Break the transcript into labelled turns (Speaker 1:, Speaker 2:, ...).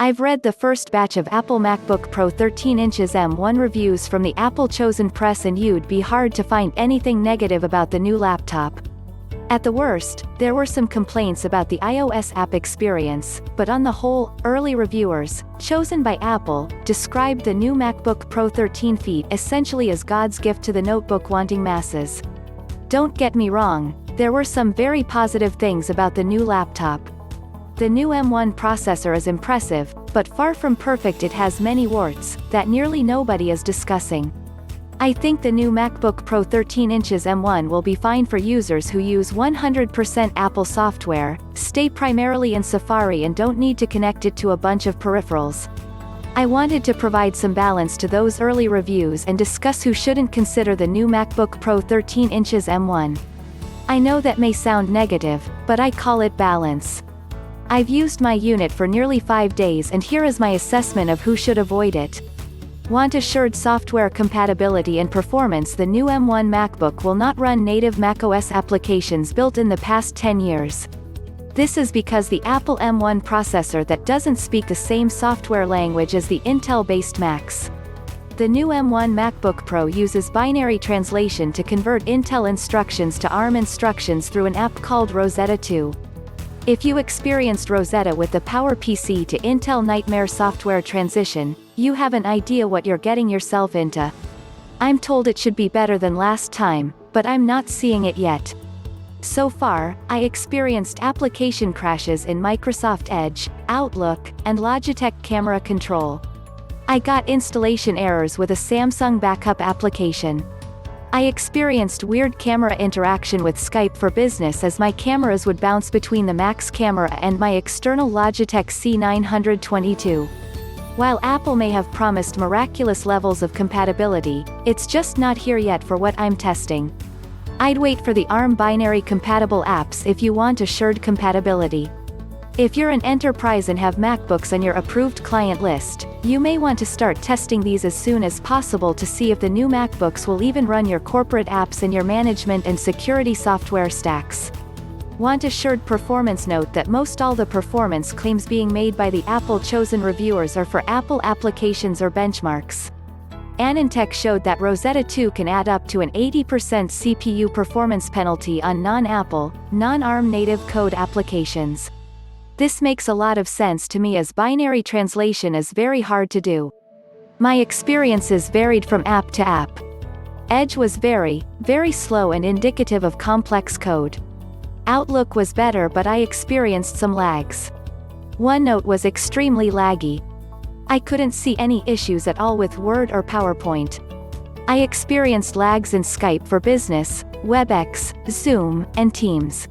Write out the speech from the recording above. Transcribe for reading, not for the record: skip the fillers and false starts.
Speaker 1: I've read the first batch of Apple MacBook Pro 13 inches M1 reviews from the Apple Chosen Press, and you'd be hard to find anything negative about the new laptop. At the worst, there were some complaints about the iOS app experience, but on the whole, early reviewers, chosen by Apple, described the new MacBook Pro 13 feet essentially as God's gift to the notebook-wanting masses. Don't get me wrong, there were some very positive things about the new laptop. The new M1 processor is impressive, but far from perfect. It has many warts that nearly nobody is discussing. I think the new MacBook Pro 13 inches M1 will be fine for users who use 100% Apple software, stay primarily in Safari and don't need to connect it to a bunch of peripherals. I wanted to provide some balance to those early reviews and discuss who shouldn't consider the new MacBook Pro 13 inches M1. I know that may sound negative, but I call it balance. I've used my unit for nearly 5 days, and here is my assessment of who should avoid it. Want assured software compatibility and performance? The new M1 MacBook will not run native macOS applications built in the past 10 years. This is because the Apple M1 processor that doesn't speak the same software language as the Intel-based Macs. The new M1 MacBook Pro uses binary translation to convert Intel instructions to ARM instructions through an app called Rosetta 2. If you experienced Rosetta with the PowerPC to Intel Nightmare software transition, you have an idea what you're getting yourself into. I'm told it should be better than last time, but I'm not seeing it yet. So far, I experienced application crashes in Microsoft Edge, Outlook, and Logitech Camera Control. I got installation errors with a Samsung backup application. I experienced weird camera interaction with Skype for Business, as my cameras would bounce between the Mac's camera and my external Logitech C922. While Apple may have promised miraculous levels of compatibility, it's just not here yet for what I'm testing. I'd wait for the ARM binary compatible apps if you want assured compatibility. If you're an enterprise and have MacBooks on your approved client list, you may want to start testing these as soon as possible to see if the new MacBooks will even run your corporate apps and your management and security software stacks. Want assured performance? Note that most all the performance claims being made by the Apple Chosen reviewers are for Apple applications or benchmarks. AnandTech showed that Rosetta 2 can add up to an 80% CPU performance penalty on non-Apple, non-ARM native code applications. This makes a lot of sense to me, as binary translation is very hard to do. My experiences varied from app to app. Edge was very, very slow and indicative of complex code. Outlook was better, but I experienced some lags. OneNote was extremely laggy. I couldn't see any issues at all with Word or PowerPoint. I experienced lags in Skype for Business, Webex, Zoom, and Teams.